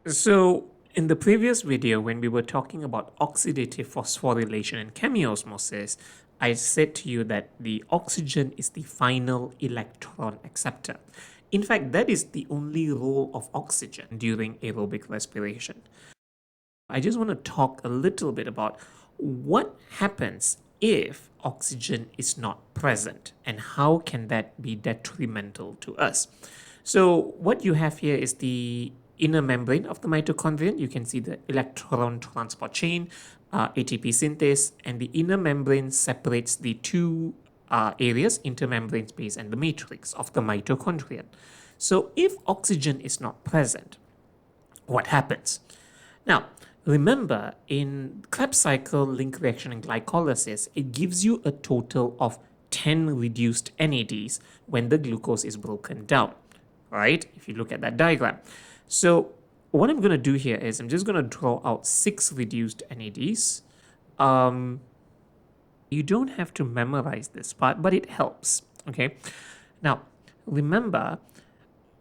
So in the previous video, when we were talking about oxidative phosphorylation and chemiosmosis, I said to you that the oxygen is the final electron acceptor. In fact, that is the only role of oxygen during aerobic respiration. I just want to talk a little bit about what happens if oxygen is not present and how can that be detrimental to us. So what you have here is the inner membrane of the mitochondrion. You can see the electron transport chain, ATP synthase, and the inner membrane separates the two areas, intermembrane space and the matrix of the mitochondrion. So if oxygen is not present, what happens? Now, remember, in Krebs cycle, link reaction, and glycolysis, it gives you a total of 10 reduced NADs when the glucose is broken down, right? If you look at that diagram. So what I'm going to do here is I'm just going to draw out 6 reduced NADs. You don't have to memorize this part, but it helps, okay? Now, remember,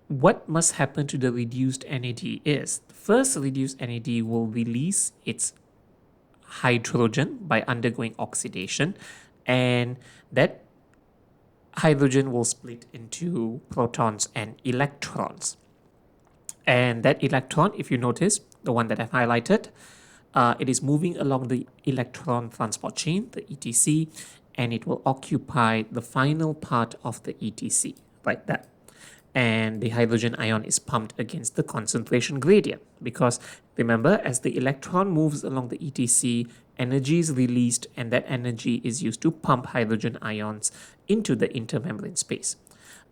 what must happen to the reduced NAD is, first reduced NAD will release its hydrogen by undergoing oxidation, and that hydrogen will split into protons and electrons. And that electron, if you notice, the one that I've highlighted, it is moving along the electron transport chain, the ETC, and it will occupy the final part of the ETC, like that. And the hydrogen ion is pumped against the concentration gradient because remember, as the electron moves along the ETC, energy is released and that energy is used to pump hydrogen ions into the intermembrane space.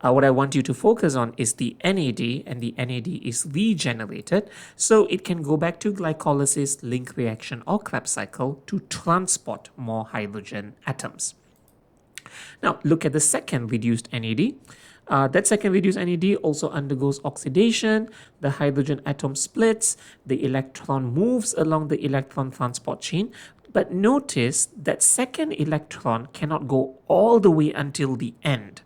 What I want you to focus on is the NAD, and the NAD is regenerated, so it can go back to glycolysis, link reaction, or Krebs cycle to transport more hydrogen atoms. Now, look at the second reduced NAD. That second reduced NAD also undergoes oxidation, the hydrogen atom splits, the electron moves along the electron transport chain, but notice that second electron cannot go all the way until the end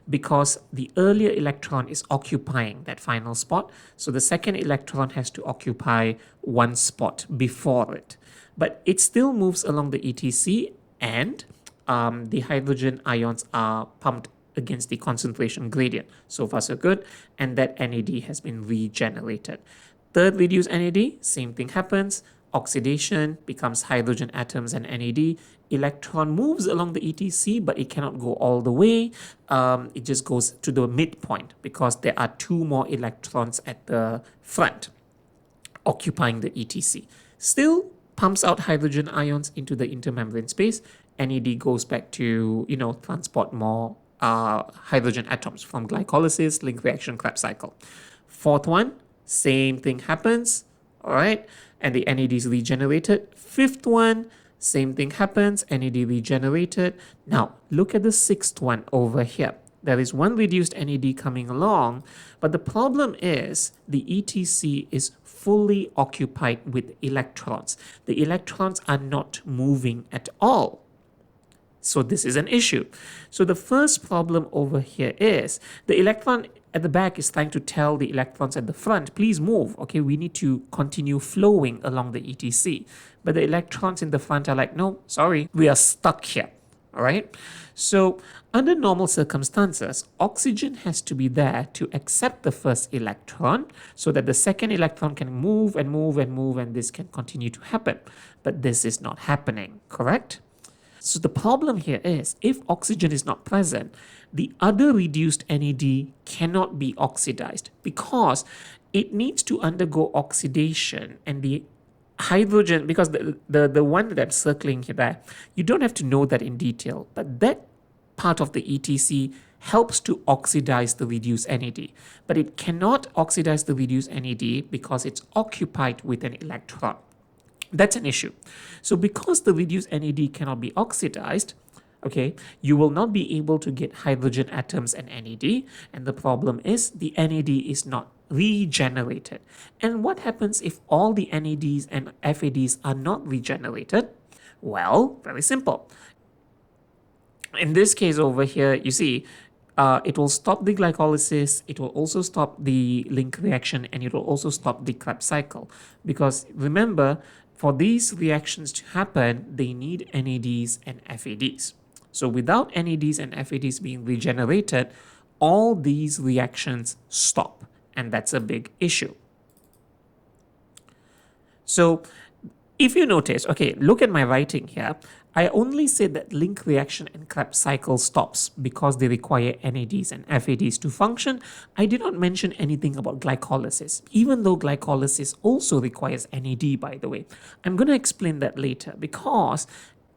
because the earlier electron is occupying that final spot, so the second electron has to occupy one spot before it. But it still moves along the ETC and the hydrogen ions are pumped against the concentration gradient. So far so good, and that NAD has been regenerated. Third reduced NAD, same thing happens, oxidation becomes hydrogen atoms and NAD, electron moves along the ETC but it cannot go all the way, it just goes to the midpoint because there are 2 more electrons at the front occupying the ETC. Still pumps out hydrogen ions into the intermembrane space, NAD goes back to, transport more hydrogen atoms from glycolysis, link reaction, Krebs cycle. Fourth one, same thing happens, all right, and the NAD is regenerated. Fifth one, same thing happens, NAD regenerated. Now, look at the sixth one over here. There is one reduced NAD coming along, but the problem is the ETC is fully occupied with electrons. The electrons are not moving at all. So this is an issue. So the first problem over here is the electron at the back is trying to tell the electrons at the front, please move. Okay, we need to continue flowing along the ETC. But the electrons in the front are like, no, sorry, we are stuck here. All right. So under normal circumstances, oxygen has to be there to accept the first electron so that the second electron can move and move and move, and this can continue to happen. But this is not happening, correct? So the problem here is, if oxygen is not present, the other reduced NAD cannot be oxidized because it needs to undergo oxidation, and the hydrogen, because the one that I'm circling here there, you don't have to know that in detail, but that part of the ETC helps to oxidize the reduced NAD, but it cannot oxidize the reduced NAD because it's occupied with an electron. That's an issue. So because the reduced NAD cannot be oxidized, okay, you will not be able to get hydrogen atoms and NAD, and the problem is the NAD is not regenerated. And what happens if all the NADs and FADs are not regenerated? Well, very simple. In this case over here, you see, it will stop the glycolysis, it will also stop the link reaction, and it will also stop the Krebs cycle. Because remember, for these reactions to happen, they need NADs and FADs. So without NADs and FADs being regenerated, all these reactions stop, and that's a big issue. So if you notice, okay, look at my writing here. I only said that link reaction and Krebs cycle stops because they require NADs and FADs to function. I did not mention anything about glycolysis, even though glycolysis also requires NAD, by the way. I'm going to explain that later, because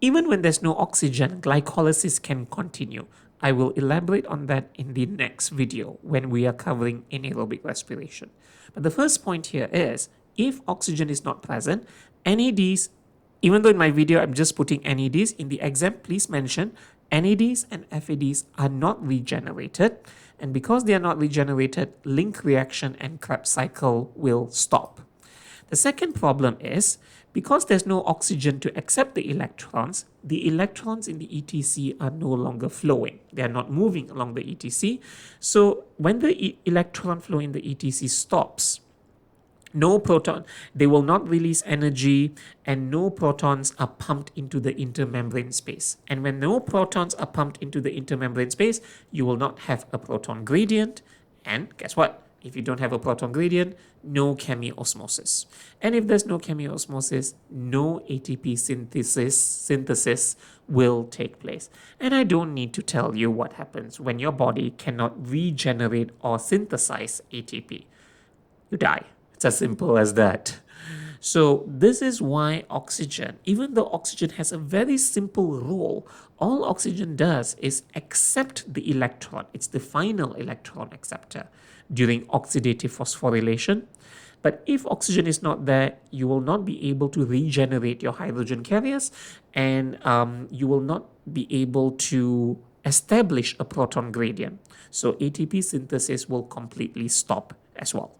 even when there's no oxygen, glycolysis can continue. I will elaborate on that in the next video when we are covering anaerobic respiration. But the first point here is, if oxygen is not present, NADs, even though in my video I'm just putting NADs, in the exam please mention NADs and FADs are not regenerated, and because they are not regenerated, link reaction and Krebs cycle will stop. The second problem is, because there's no oxygen to accept the electrons in the ETC are no longer flowing. They are not moving along the ETC. So when the electron flow in the ETC stops, no proton, they will not release energy, and no protons are pumped into the intermembrane space. And when no protons are pumped into the intermembrane space, you will not have a proton gradient. And guess what? If you don't have a proton gradient, no chemiosmosis. And if there's no chemiosmosis, no ATP synthesis will take place. And I don't need to tell you what happens when your body cannot regenerate or synthesize ATP. You die. It's as simple as that. So this is why oxygen, even though oxygen has a very simple role, all oxygen does is accept the electron. It's the final electron acceptor during oxidative phosphorylation. But if oxygen is not there, you will not be able to regenerate your hydrogen carriers, and you will not be able to establish a proton gradient. So ATP synthesis will completely stop as well.